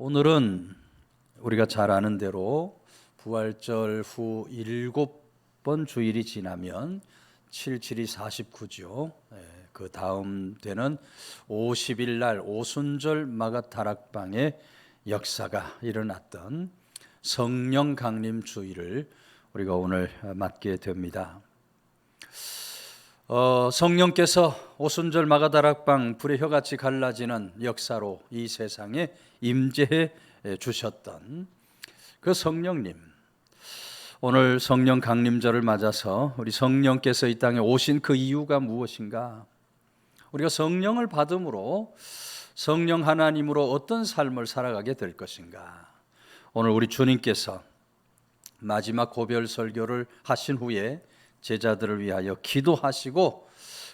오늘은 우리가 잘 아는 대로 부활절 후 7번 주일이 지나면 7, 7이 49죠. 그 다음 되는 50일 날 오순절 마가다락방의 역사가 일어났던 성령 강림 주일을 우리가 오늘 맞게 됩니다. 성령께서 오순절 마가다락방 불의 혀같이 갈라지는 역사로 이 세상에 임재해 주셨던 그 성령님, 오늘 성령 강림절을 맞아서 우리 성령께서 이 땅에 오신 그 이유가 무엇인가? 우리가 성령을 받음으로 성령 하나님으로 어떤 삶을 살아가게 될 것인가? 오늘 우리 주님께서 마지막 고별 설교를 하신 후에 제자들을 위하여 기도하시고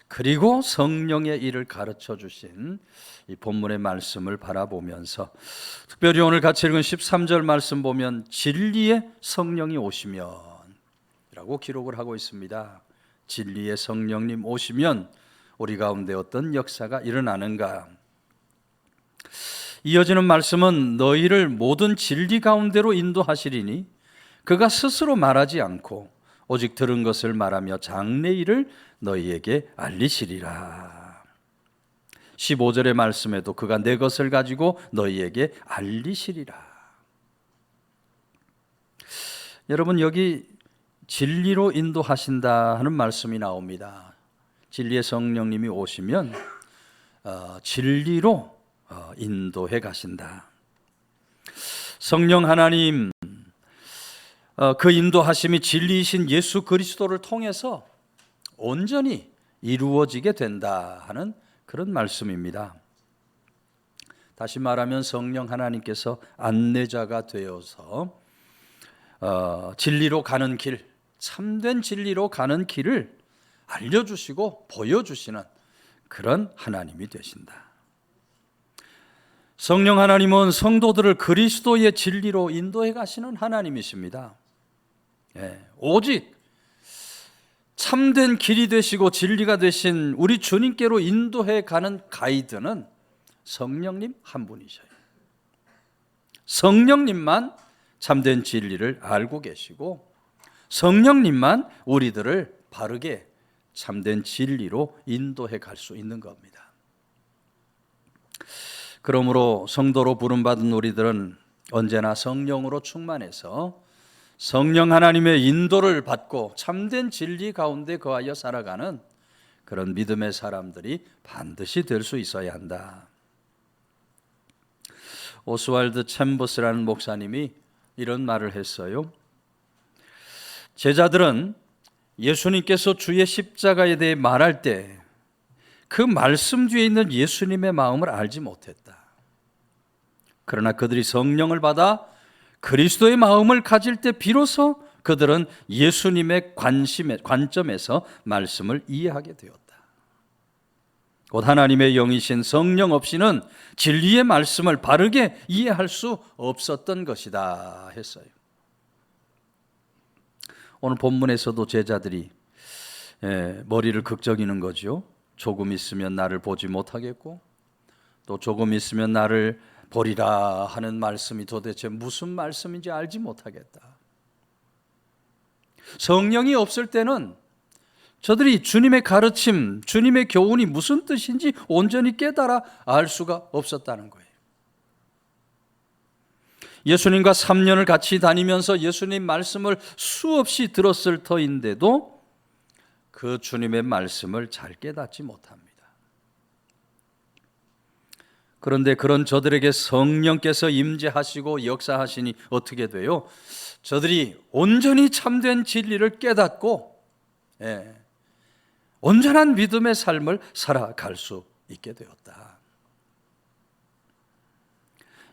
그리고 성령의 일을 가르쳐 주신 이 본문의 말씀을 바라보면서 특별히 오늘 같이 읽은 13절 말씀 보면 진리의 성령이 오시면 라고 기록을 하고 있습니다. 진리의 성령님 오시면 우리 가운데 어떤 역사가 일어나는가? 이어지는 말씀은 너희를 모든 진리 가운데로 인도하시리니 그가 스스로 말하지 않고 오직 들은 것을 말하며 장래일을 너희에게 알리시리라. 15절의 말씀에도 그가 내 것을 가지고 너희에게 알리시리라. 여러분, 여기 진리로 인도하신다 하는 말씀이 나옵니다. 진리의 성령님이 오시면 진리로 인도해 가신다. 성령 하나님, 그 인도하심이 진리이신 예수 그리스도를 통해서 온전히 이루어지게 된다 하는 그런 말씀입니다. 다시 말하면 성령 하나님께서 안내자가 되어서 진리로 가는 길, 참된 진리로 가는 길을 알려주시고 보여주시는 그런 하나님이 되신다. 성령 하나님은 성도들을 그리스도의 진리로 인도해 가시는 하나님이십니다. 오직 참된 길이 되시고 진리가 되신 우리 주님께로 인도해 가는 가이드는 성령님 한 분이셔요. 성령님만 참된 진리를 알고 계시고 성령님만 우리들을 바르게 참된 진리로 인도해 갈 수 있는 겁니다. 그러므로 성도로 부름받은 우리들은 언제나 성령으로 충만해서 성령 하나님의 인도를 받고 참된 진리 가운데 거하여 살아가는 그런 믿음의 사람들이 반드시 될 수 있어야 한다. 오스왈드 챔버스라는 목사님이 이런 말을 했어요. 제자들은 예수님께서 주의 십자가에 대해 말할 때 그 말씀 뒤에 있는 예수님의 마음을 알지 못했다. 그러나 그들이 성령을 받아 그리스도의 마음을 가질 때 비로소 그들은 예수님의 관점에서 말씀을 이해하게 되었다. 곧 하나님의 영이신 성령 없이는 진리의 말씀을 바르게 이해할 수 없었던 것이다 했어요. 오늘 본문에서도 제자들이 머리를 극적이는 거죠. 조금 있으면 나를 보지 못하겠고 또 조금 있으면 나를 보리라 하는 말씀이 도대체 무슨 말씀인지 알지 못하겠다. 성령이 없을 때는 저들이 주님의 가르침, 주님의 교훈이 무슨 뜻인지 온전히 깨달아 알 수가 없었다는 거예요. 예수님과 3년을 같이 다니면서 예수님 말씀을 수없이 들었을 터인데도 그 주님의 말씀을 잘 깨닫지 못합니다. 그런데 그런 저들에게 성령께서 임재하시고 역사하시니 어떻게 돼요? 저들이 온전히 참된 진리를 깨닫고 온전한 믿음의 삶을 살아갈 수 있게 되었다.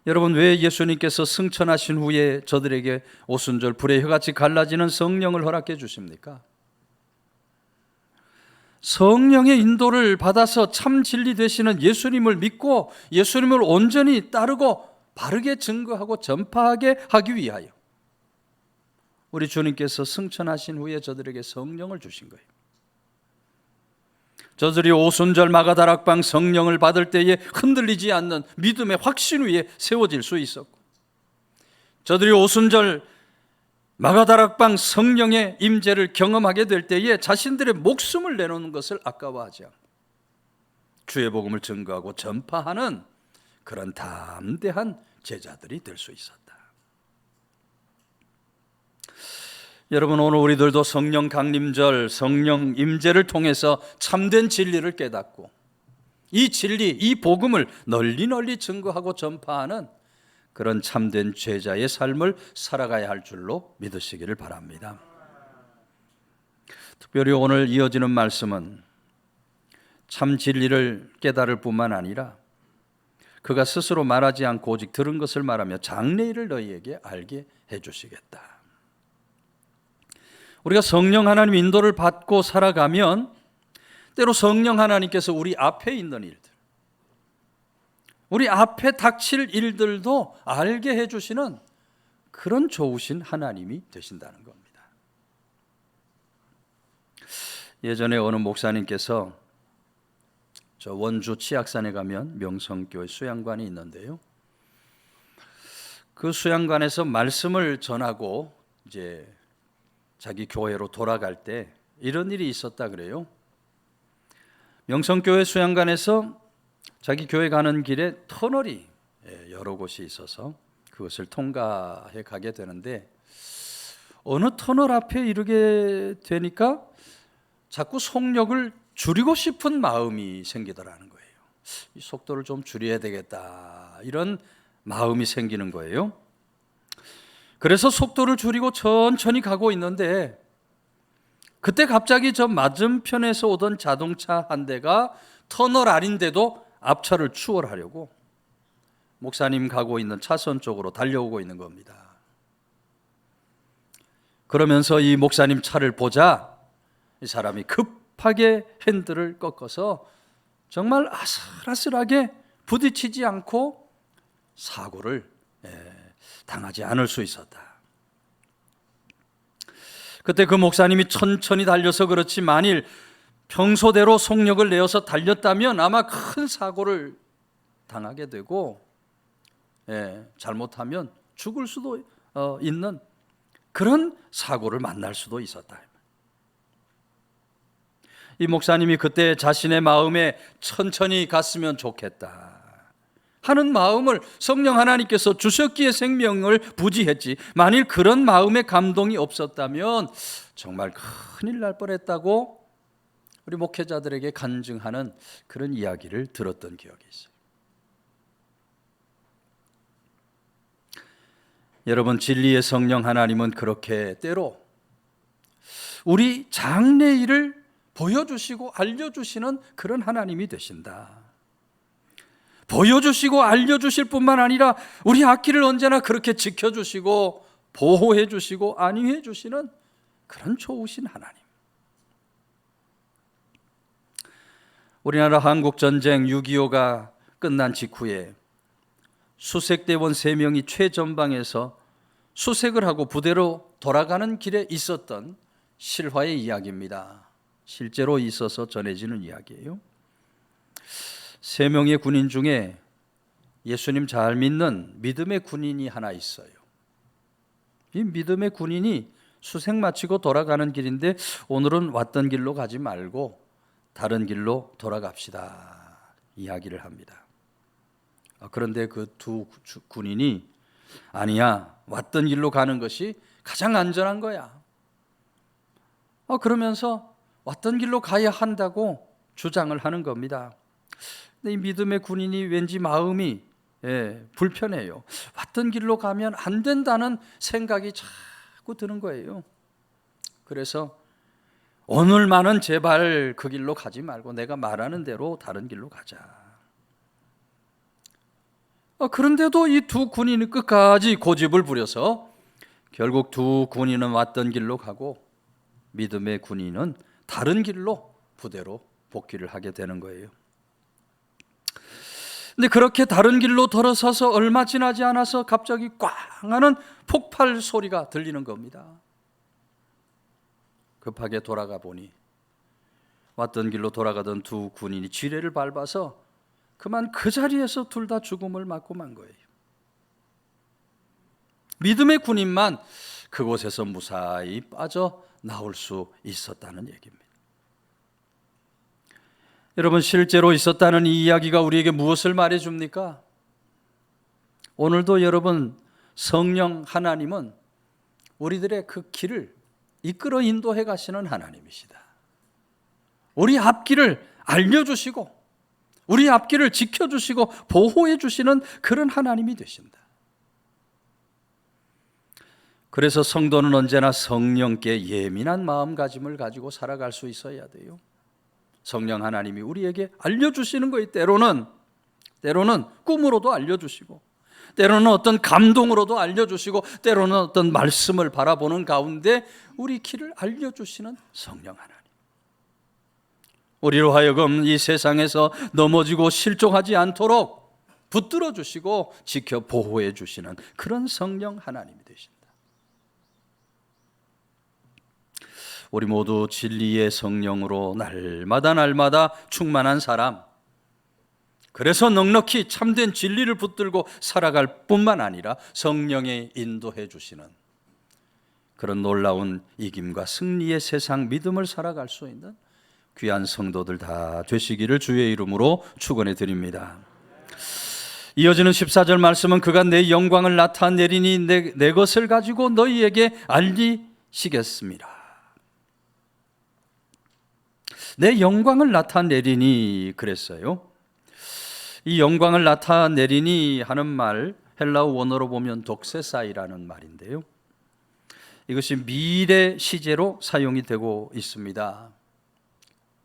여러분, 왜 예수님께서 승천하신 후에 저들에게 오순절 불의 혀같이 갈라지는 성령을 허락해 주십니까? 성령의 인도를 받아서 참 진리 되시는 예수님을 믿고 예수님을 온전히 따르고 바르게 증거하고 전파하게 하기 위하여 우리 주님께서 승천하신 후에 저들에게 성령을 주신 거예요. 저들이 오순절 마가다락방 성령을 받을 때에 흔들리지 않는 믿음의 확신 위에 세워질 수 있었고, 저들이 오순절 마가다락방 성령의 임재를 경험하게 될 때에 자신들의 목숨을 내놓는 것을 아까워하지 않고 주의 복음을 증거하고 전파하는 그런 담대한 제자들이 될 수 있었다. 여러분, 오늘 우리들도 성령 강림절, 성령 임재를 통해서 참된 진리를 깨닫고 이 진리, 이 복음을 널리 증거하고 전파하는 그런 참된 제자의 삶을 살아가야 할 줄로 믿으시기를 바랍니다. 특별히 오늘 이어지는 말씀은 참 진리를 깨달을 뿐만 아니라 그가 스스로 말하지 않고 오직 들은 것을 말하며 장래일을 너희에게 알게 해주시겠다. 우리가 성령 하나님 인도를 받고 살아가면 때로 성령 하나님께서 우리 앞에 있는 일들, 우리 앞에 닥칠 일들도 알게 해주시는 그런 좋으신 하나님이 되신다는 겁니다. 예전에 어느 목사님께서 저 원주 치악산에 가면 명성교회 수양관이 있는데요, 그 수양관에서 말씀을 전하고 이제 자기 교회로 돌아갈 때 이런 일이 있었다 그래요. 명성교회 수양관에서 자기 교회 가는 길에 터널이 여러 곳이 있어서 그것을 통과해 가게 되는데 어느 터널 앞에 이르게 되니까 자꾸 속력을 줄이고 싶은 마음이 생기더라는 거예요. 이 속도를 좀 줄여야 되겠다, 이런 마음이 생기는 거예요. 그래서 속도를 줄이고 천천히 가고 있는데 그때 갑자기 저 맞은편에서 오던 자동차 한 대가 터널 아닌데도 앞차를 추월하려고 목사님 가고 있는 차선 쪽으로 달려오고 있는 겁니다. 그러면서 이 목사님 차를 보자 이 사람이 급하게 핸들을 꺾어서 정말 아슬아슬하게 부딪히지 않고 사고를 당하지 않을 수 있었다. 그때 그 목사님이 천천히 달려서 그렇지 만일 평소대로 속력을 내어서 달렸다면 아마 큰 사고를 당하게 되고 잘못하면 죽을 수도 있는 그런 사고를 만날 수도 있었다. 이 목사님이 그때 자신의 마음에 천천히 갔으면 좋겠다 하는 마음을 성령 하나님께서 주셨기에 생명을 부지했지, 만일 그런 마음의 감동이 없었다면 정말 큰일 날 뻔했다고 우리 목회자들에게 간증하는 그런 이야기를 들었던 기억이 있어요. 여러분, 진리의 성령 하나님은 그렇게 때로 우리 장래일을 보여주시고 알려주시는 그런 하나님이 되신다. 보여주시고 알려주실 뿐만 아니라 우리 앞길을 언제나 그렇게 지켜주시고 보호해주시고 안위해주시는 그런 좋으신 하나님. 우리나라 한국전쟁 6.25가 끝난 직후에 수색대원 3명이 최전방에서 수색을 하고 부대로 돌아가는 길에 있었던 실화의 이야기입니다. 실제로 있어서 전해지는 이야기예요. 3명의 군인 중에 예수님 잘 믿는 믿음의 군인이 하나 있어요. 이 믿음의 군인이 수색 마치고 돌아가는 길인데 오늘은 왔던 길로 가지 말고 다른 길로 돌아갑시다 이야기를 합니다. 그런데 그 두 군인이 아니야, 왔던 길로 가는 것이 가장 안전한 거야. 그러면서 왔던 길로 가야 한다고 주장을 하는 겁니다. 근데 이 믿음의 군인이 왠지 마음이 불편해요. 왔던 길로 가면 안 된다는 생각이 자꾸 드는 거예요. 그래서 오늘만은 제발 그 길로 가지 말고 내가 말하는 대로 다른 길로 가자. 그런데도 이 두 군인이 끝까지 고집을 부려서 결국 두 군인은 왔던 길로 가고 믿음의 군인은 다른 길로 부대로 복귀를 하게 되는 거예요. 근데 그렇게 다른 길로 돌아서서 얼마 지나지 않아서 갑자기 꽝 하는 폭발 소리가 들리는 겁니다. 급하게 돌아가 보니 왔던 길로 돌아가던 두 군인이 지뢰를 밟아서 그만 그 자리에서 둘 다 죽음을 맞고 만 거예요. 믿음의 군인만 그곳에서 무사히 빠져나올 수 있었다는 얘기입니다. 여러분, 실제로 있었다는 이 이야기가 우리에게 무엇을 말해줍니까? 오늘도 여러분, 성령 하나님은 우리들의 그 길을 이끌어 인도해 가시는 하나님이시다. 우리 앞길을 알려주시고 우리 앞길을 지켜주시고 보호해 주시는 그런 하나님이 되신다. 그래서 성도는 언제나 성령께 예민한 마음가짐을 가지고 살아갈 수 있어야 돼요. 성령 하나님이 우리에게 알려주시는 것이 때로는 꿈으로도 알려주시고, 때로는 어떤 감동으로도 알려주시고, 때로는 어떤 말씀을 바라보는 가운데 우리 길을 알려주시는 성령 하나님. 우리로 하여금 이 세상에서 넘어지고 실족하지 않도록 붙들어 주시고 지켜 보호해 주시는 그런 성령 하나님이 되신다. 우리 모두 진리의 성령으로 날마다 충만한 사람, 그래서 넉넉히 참된 진리를 붙들고 살아갈 뿐만 아니라 성령에 인도해 주시는 그런 놀라운 이김과 승리의 세상 믿음을 살아갈 수 있는 귀한 성도들 다 되시기를 주의 이름으로 축원해 드립니다. 이어지는 14절 말씀은 그가 내 영광을 나타내리니 내 것을 가지고 너희에게 알리시겠습니다. 내 영광을 나타내리니 그랬어요. 이 영광을 나타내리니 하는 말, 헬라어 원어로 보면 독세사이라는 말인데요, 이것이 미래 시제로 사용이 되고 있습니다.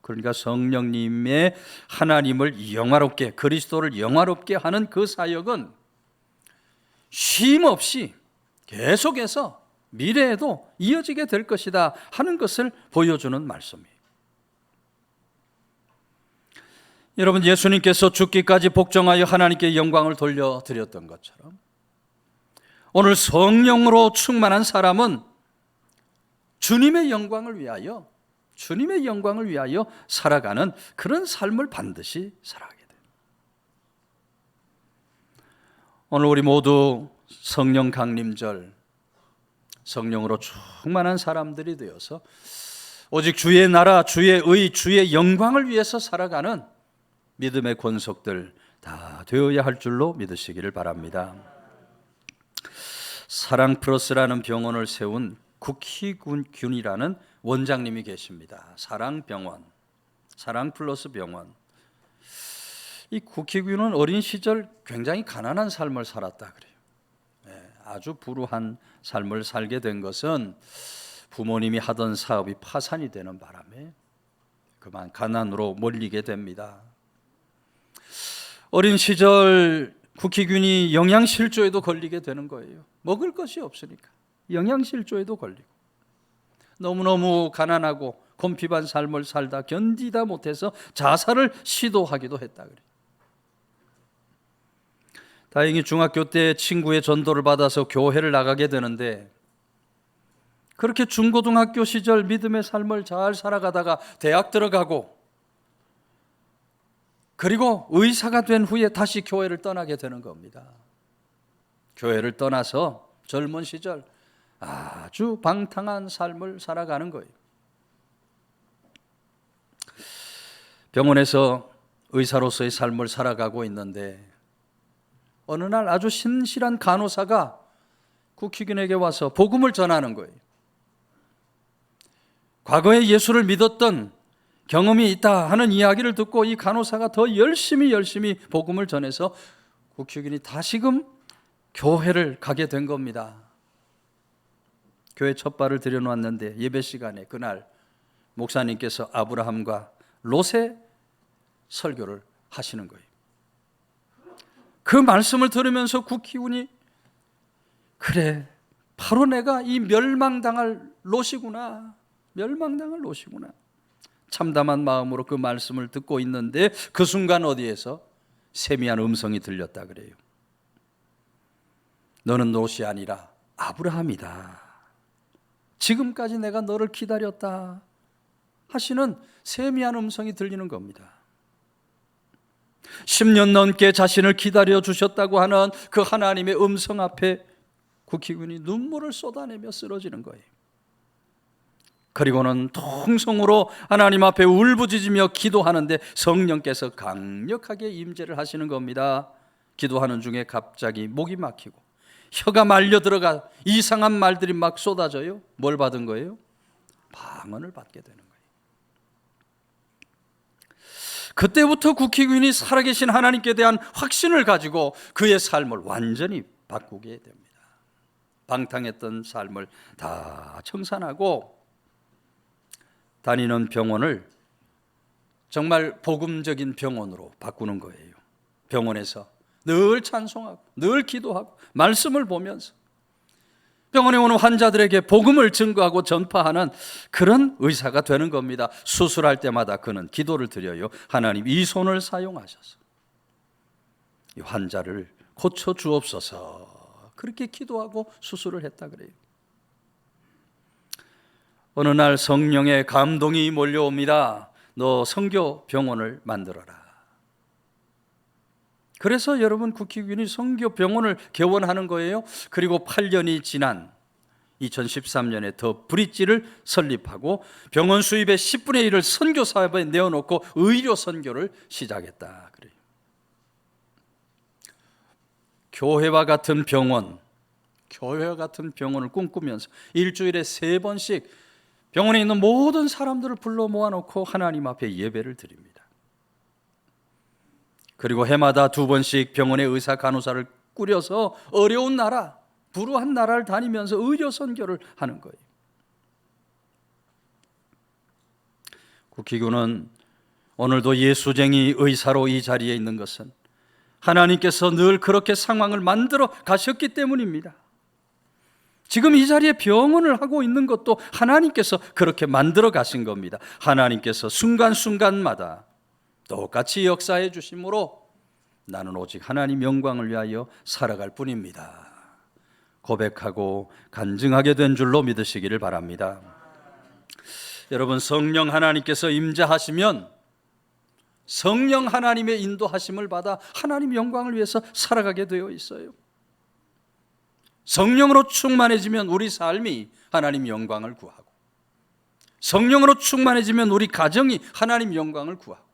그러니까 성령님의 하나님을 영화롭게, 그리스도를 영화롭게 하는 그 사역은 쉼 없이 계속해서 미래에도 이어지게 될 것이다 하는 것을 보여주는 말씀이에요. 여러분, 예수님께서 죽기까지 복종하여 하나님께 영광을 돌려드렸던 것처럼 오늘 성령으로 충만한 사람은 주님의 영광을 위하여 살아가는 그런 삶을 반드시 살아가게 돼요. 오늘 우리 모두 성령 강림절, 성령으로 충만한 사람들이 되어서 오직 주의 나라, 주의 의, 주의 영광을 위해서 살아가는 믿음의 권속들 다 되어야 할 줄로 믿으시기를 바랍니다. 사랑 플러스라는 병원을 세운 국희균이라는 원장님이 계십니다. 사랑병원, 사랑 플러스 병원. 이 국희균은 어린 시절 굉장히 가난한 삶을 살았다 그래요. 아주 불우한 삶을 살게 된 것은 부모님이 하던 사업이 파산이 되는 바람에 그만 가난으로 몰리게 됩니다. 어린 시절 국희균이 영양실조에도 걸리게 되는 거예요. 먹을 것이 없으니까 영양실조에도 걸리고, 너무너무 가난하고 곤핍한 삶을 살다 견디다 못해서 자살을 시도하기도 했다 그래요. 다행히 중학교 때 친구의 전도를 받아서 교회를 나가게 되는데, 그렇게 중고등학교 시절 믿음의 삶을 잘 살아가다가 대학 들어가고, 그리고 의사가 된 후에 다시 교회를 떠나게 되는 겁니다. 교회를 떠나서 젊은 시절 아주 방탕한 삶을 살아가는 거예요. 병원에서 의사로서의 삶을 살아가고 있는데 어느 날 아주 신실한 간호사가 국희균에게 와서 복음을 전하는 거예요. 과거에 예수를 믿었던 경험이 있다 하는 이야기를 듣고 이 간호사가 더 열심히 복음을 전해서 국희균이 다시금 교회를 가게 된 겁니다. 교회 첫 발을 들여놓았는데 예배 시간에 그날 목사님께서 아브라함과 롯의 설교를 하시는 거예요. 그 말씀을 들으면서 국희균이, 그래, 바로 내가 이 멸망당할 롯이구나. 참담한 마음으로 그 말씀을 듣고 있는데 그 순간 어디에서 세미한 음성이 들렸다 그래요. 너는 롯이 아니라 아브라함이다. 지금까지 내가 너를 기다렸다. 하시는 세미한 음성이 들리는 겁니다. 10년 넘게 자신을 기다려 주셨다고 하는 그 하나님의 음성 앞에 국희군이 눈물을 쏟아내며 쓰러지는 거예요. 그리고는 통성으로 하나님 앞에 울부짖으며 기도하는데 성령께서 강력하게 임재를 하시는 겁니다. 기도하는 중에 갑자기 목이 막히고 혀가 말려 들어가 이상한 말들이 막 쏟아져요. 뭘 받은 거예요? 방언을 받게 되는 거예요. 그때부터 국희군이 살아계신 하나님께 대한 확신을 가지고 그의 삶을 완전히 바꾸게 됩니다. 방탕했던 삶을 다 청산하고 다니는 병원을 정말 복음적인 병원으로 바꾸는 거예요. 병원에서 늘 찬송하고 늘 기도하고 말씀을 보면서 병원에 오는 환자들에게 복음을 증거하고 전파하는 그런 의사가 되는 겁니다. 수술할 때마다 그는 기도를 드려요. 하나님, 이 손을 사용하셔서 이 환자를 고쳐 주옵소서. 그렇게 기도하고 수술을 했다 그래요. 어느 날 성령의 감동이 몰려옵니다. 너 선교 병원을 만들어라. 그래서 여러분, 국희군이 선교 병원을 개원하는 거예요. 그리고 8년이 지난 2013년에 더 브릿지를 설립하고 병원 수입의 10분의 1을 선교 사업에 내어놓고 의료 선교를 시작했다 그래요. 교회와 같은 병원을 꿈꾸면서 일주일에 3번씩 병원에 있는 모든 사람들을 불러 모아놓고 하나님 앞에 예배를 드립니다. 그리고 해마다 2번씩 병원의 의사 간호사를 꾸려서 어려운 나라, 불우한 나라를 다니면서 의료 선교를 하는 거예요. 국희군은 오늘도 예수쟁이 의사로 이 자리에 있는 것은 하나님께서 늘 그렇게 상황을 만들어 가셨기 때문입니다. 지금 이 자리에 병원을 하고 있는 것도 하나님께서 그렇게 만들어 가신 겁니다. 하나님께서 순간순간마다 똑같이 역사해 주심으로 나는 오직 하나님 영광을 위하여 살아갈 뿐입니다. 고백하고 간증하게 된 줄로 믿으시기를 바랍니다. 여러분, 성령 하나님께서 임재하시면 성령 하나님의 인도하심을 받아 하나님 영광을 위해서 살아가게 되어 있어요. 성령으로 충만해지면 우리 삶이 하나님 영광을 구하고, 성령으로 충만해지면 우리 가정이 하나님 영광을 구하고,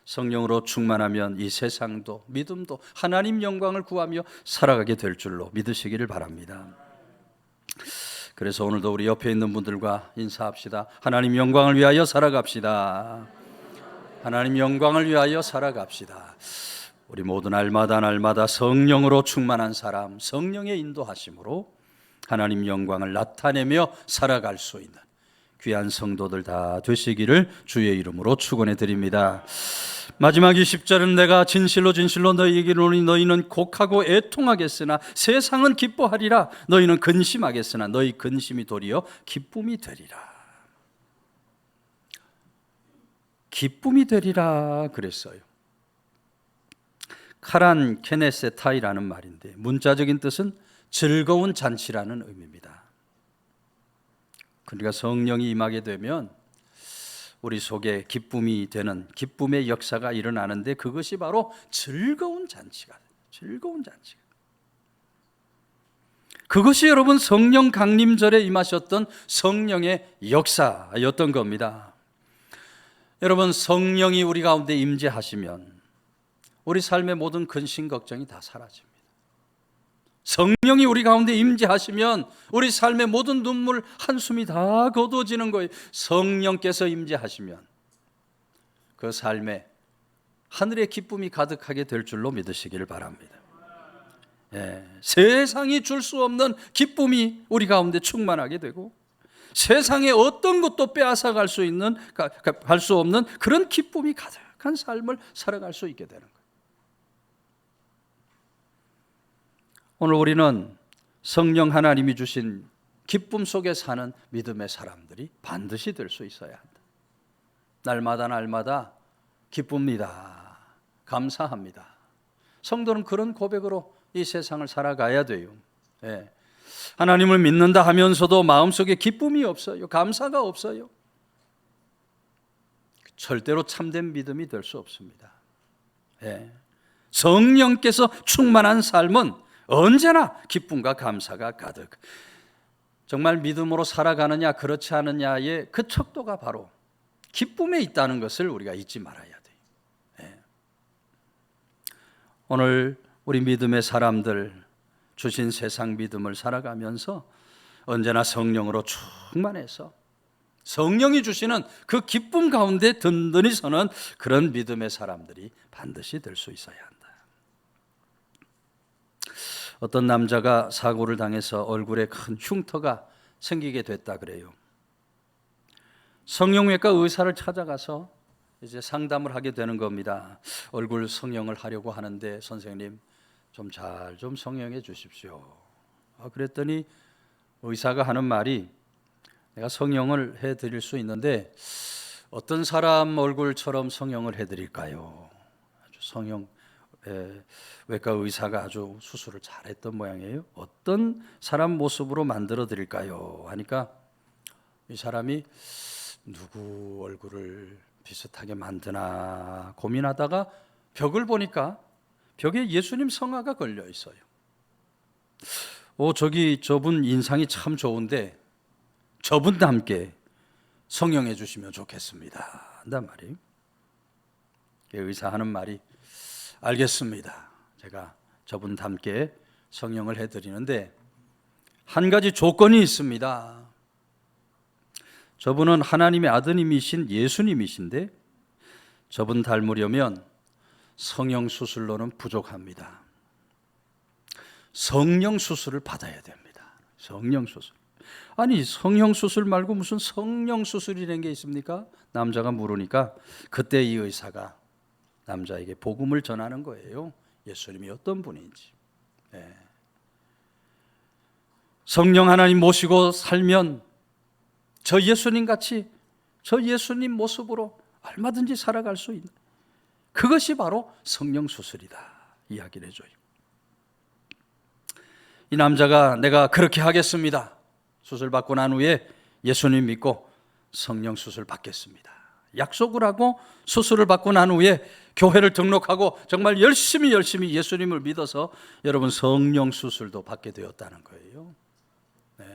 성령으로 충만하면 이 세상도 믿음도 하나님 영광을 구하며 살아가게 될 줄로 믿으시기를 바랍니다. 그래서 오늘도 우리 옆에 있는 분들과 인사합시다. 하나님 영광을 위하여 살아갑시다. 하나님 영광을 위하여 살아갑시다. 우리 모두 날마다 성령으로 충만한 사람, 성령의 인도하심으로 하나님 영광을 나타내며 살아갈 수 있는 귀한 성도들 다 되시기를 주의 이름으로 축원해 드립니다. 마지막 20절은 내가 진실로 너희에게 이르노니 너희는 곡하고 애통하겠으나 세상은 기뻐하리라. 너희는 근심하겠으나 너희 근심이 도리어 기쁨이 되리라. 기쁨이 되리라 그랬어요. 카란 케네세타이라는 말인데 문자적인 뜻은 즐거운 잔치라는 의미입니다. 그러니까 성령이 임하게 되면 우리 속에 기쁨이 되는 기쁨의 역사가 일어나는데 그것이 바로 즐거운 잔치가 그것이 여러분 성령 강림절에 임하셨던 성령의 역사였던 겁니다. 여러분, 성령이 우리 가운데 임재하시면 우리 삶의 모든 근심 걱정이 다 사라집니다. 성령이 우리 가운데 임재하시면 우리 삶의 모든 눈물 한숨이 다 거두어지는 거예요. 성령께서 임재하시면 그 삶에 하늘의 기쁨이 가득하게 될 줄로 믿으시기를 바랍니다. 세상이 줄 수 없는 기쁨이 우리 가운데 충만하게 되고 세상에 어떤 것도 빼앗아 갈 수 없는 그런 기쁨이 가득한 삶을 살아갈 수 있게 되는 거예요. 오늘 우리는 성령 하나님이 주신 기쁨 속에 사는 믿음의 사람들이 반드시 될 수 있어야 한다. 날마다 기쁩니다. 감사합니다. 성도는 그런 고백으로 이 세상을 살아가야 돼요. 하나님을 믿는다 하면서도 마음속에 기쁨이 없어요. 감사가 없어요. 절대로 참된 믿음이 될 수 없습니다. 예. 성령께서 충만한 삶은 언제나 기쁨과 감사가 가득. 정말 믿음으로 살아가느냐 그렇지 않느냐의 그 척도가 바로 기쁨에 있다는 것을 우리가 잊지 말아야 돼요. 예. 오늘 우리 믿음의 사람들 주신 세상 믿음을 살아가면서 언제나 성령으로 충만해서 성령이 주시는 그 기쁨 가운데 든든히 서는 그런 믿음의 사람들이 반드시 될 수 있어야 한다. 어떤 남자가 사고를 당해서 얼굴에 큰 흉터가 생기게 됐다 그래요. 성형외과 의사를 찾아가서 이제 상담을 하게 되는 겁니다. 얼굴 성형을 하려고 하는데 선생님 좀 잘 좀 성형해 주십시오. 그랬더니 의사가 하는 말이 내가 성형을 해드릴 수 있는데 어떤 사람 얼굴처럼 성형을 해드릴까요? 아주 외과 의사가 아주 수술을 잘했던 모양이에요. 어떤 사람 모습으로 만들어 드릴까요? 하니까 이 사람이 누구 얼굴을 비슷하게 만드나 고민하다가 벽을 보니까 벽에 예수님 성화가 걸려 있어요. 저분 인상이 참 좋은데 저분과 함께 성형해 주시면 좋겠습니다. 한단 말이에요. 의사 하는 말이 알겠습니다. 제가 저분과 함께 성형을 해드리는데 한 가지 조건이 있습니다. 저분은 하나님의 아드님이신 예수님이신데 저분 닮으려면 성형 수술로는 부족합니다. 성령 수술을 받아야 됩니다. 성령 수술. 아니 성형 수술 말고 무슨 성령 수술이라는 게 있습니까? 남자가 물으니까 그때 이 의사가 남자에게 복음을 전하는 거예요. 예수님이 어떤 분인지. 네. 성령 하나님 모시고 살면 저 예수님 같이 저 예수님 모습으로 얼마든지 살아갈 수 있는 그것이 바로 성령 수술이다 이야기를 해줘요. 이 남자가 내가 그렇게 하겠습니다. 수술 받고 난 후에 예수님 믿고 성령 수술 받겠습니다. 약속을 하고 수술을 받고 난 후에 교회를 등록하고 정말 열심히 예수님을 믿어서 여러분 성령 수술도 받게 되었다는 거예요. 네.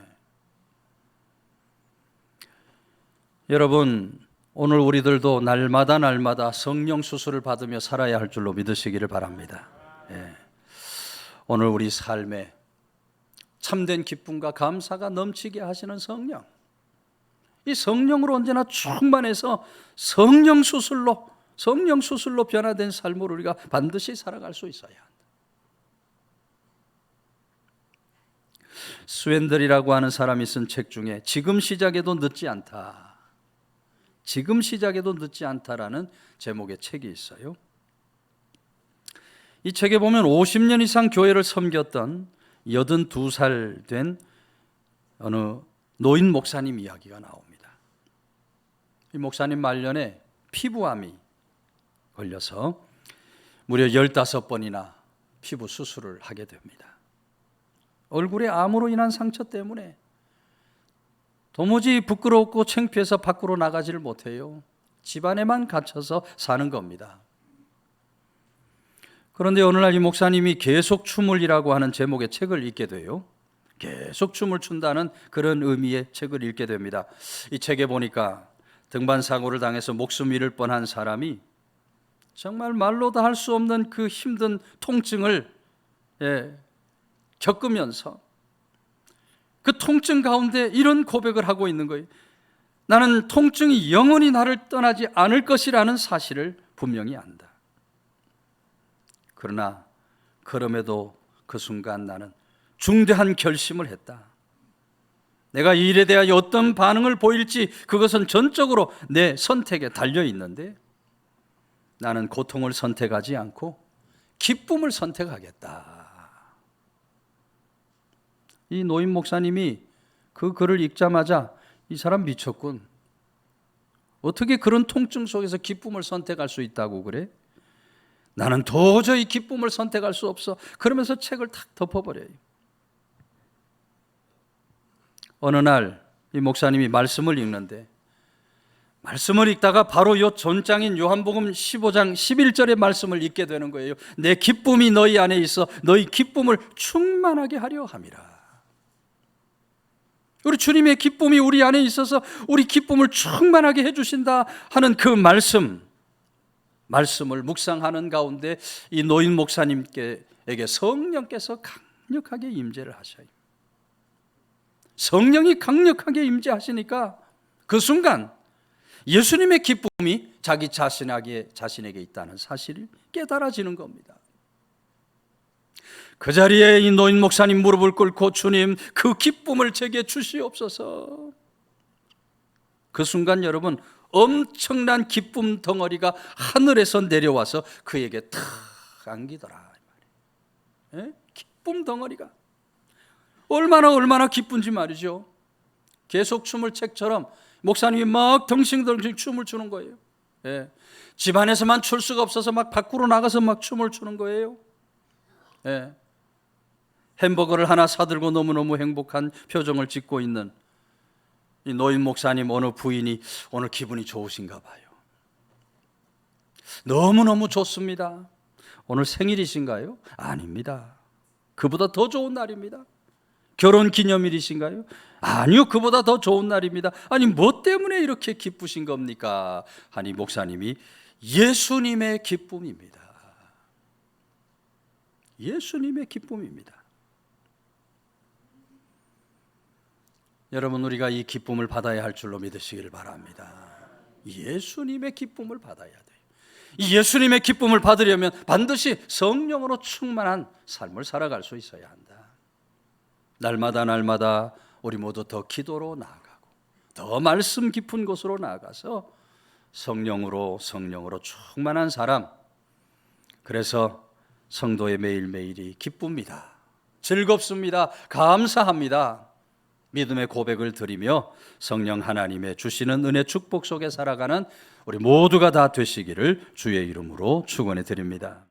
여러분 오늘 우리들도 날마다 성령 수술을 받으며 살아야 할 줄로 믿으시기를 바랍니다. 네. 오늘 우리 삶에 참된 기쁨과 감사가 넘치게 하시는 성령, 이 성령으로 언제나 충만해서 성령 수술로 변화된 삶을 우리가 반드시 살아갈 수 있어야 한다. 스웬들이라고 하는 사람이 쓴 책 중에 지금 시작해도 늦지 않다. 지금 시작해도 늦지 않다라는 제목의 책이 있어요. 이 책에 보면 50년 이상 교회를 섬겼던 82살 된 어느 노인 목사님 이야기가 나옵니다. 이 목사님 말년에 피부암이 걸려서 무려 15번이나 피부 수술을 하게 됩니다. 얼굴에 암으로 인한 상처 때문에 도무지 부끄럽고 창피해서 밖으로 나가지를 못해요. 집안에만 갇혀서 사는 겁니다. 그런데 오늘날 이 목사님이 계속 춤을이라고 하는 제목의 책을 읽게 돼요. 계속 춤을 춘다는 그런 의미의 책을 읽게 됩니다. 이 책에 보니까 등반사고를 당해서 목숨 잃을 뻔한 사람이 정말 말로 다 할 수 없는 그 힘든 통증을 겪으면서 그 통증 가운데 이런 고백을 하고 있는 거예요. 나는 통증이 영원히 나를 떠나지 않을 것이라는 사실을 분명히 안다. 그러나 그럼에도 그 순간 나는 중대한 결심을 했다. 내가 이 일에 대하여 어떤 반응을 보일지 그것은 전적으로 내 선택에 달려 있는데 나는 고통을 선택하지 않고 기쁨을 선택하겠다. 이 노인 목사님이 그 글을 읽자마자 이 사람 미쳤군. 어떻게 그런 통증 속에서 기쁨을 선택할 수 있다고 그래? 나는 도저히 기쁨을 선택할 수 없어. 그러면서 책을 탁 덮어버려요. 어느 날 이 목사님이 말씀을 읽는데 말씀을 읽다가 바로 요 전장인 요한복음 15장 11절의 말씀을 읽게 되는 거예요. 내 기쁨이 너희 안에 있어 너희 기쁨을 충만하게 하려 함이라. 우리 주님의 기쁨이 우리 안에 있어서 우리 기쁨을 충만하게 해주신다 하는 그 말씀을 묵상하는 가운데 이 노인 목사님에게 성령께서 강력하게 임재를 하셔요. 성령이 강력하게 임재하시니까 그 순간 예수님의 기쁨이 자기 자신에게 있다는 사실이 깨달아지는 겁니다. 그 자리에 이 노인 목사님 무릎을 꿇고 주님 그 기쁨을 제게 주시옵소서. 그 순간 여러분 엄청난 기쁨 덩어리가 하늘에서 내려와서 그에게 탁 안기더라. 기쁨 덩어리가 얼마나 기쁜지 말이죠. 계속 춤을 책처럼 목사님이 막 덩싱덩싱 춤을 추는 거예요. 집안에서만 출 수가 없어서 막 밖으로 나가서 막 춤을 추는 거예요. 햄버거를 하나 사들고 너무너무 행복한 표정을 짓고 있는 이 노인 목사님 어느 부인이 오늘 기분이 좋으신가 봐요. 너무너무 좋습니다. 오늘 생일이신가요? 아닙니다. 그보다 더 좋은 날입니다. 결혼 기념일이신가요? 아니요, 그보다 더 좋은 날입니다. 아니, 뭐 때문에 이렇게 기쁘신 겁니까? 하니 목사님이 예수님의 기쁨입니다. 예수님의 기쁨입니다. 여러분, 우리가 이 기쁨을 받아야 할 줄로 믿으시길 바랍니다. 예수님의 기쁨을 받아야 돼요. 이 예수님의 기쁨을 받으려면 반드시 성령으로 충만한 삶을 살아갈 수 있어야 한다. 날마다 우리 모두 더 기도로 나아가고 더 말씀 깊은 곳으로 나아가서 성령으로 충만한 사람, 그래서 성도의 매일매일이 기쁩니다. 즐겁습니다. 감사합니다. 믿음의 고백을 드리며 성령 하나님의 주시는 은혜 축복 속에 살아가는 우리 모두가 다 되시기를 주의 이름으로 축원해 드립니다.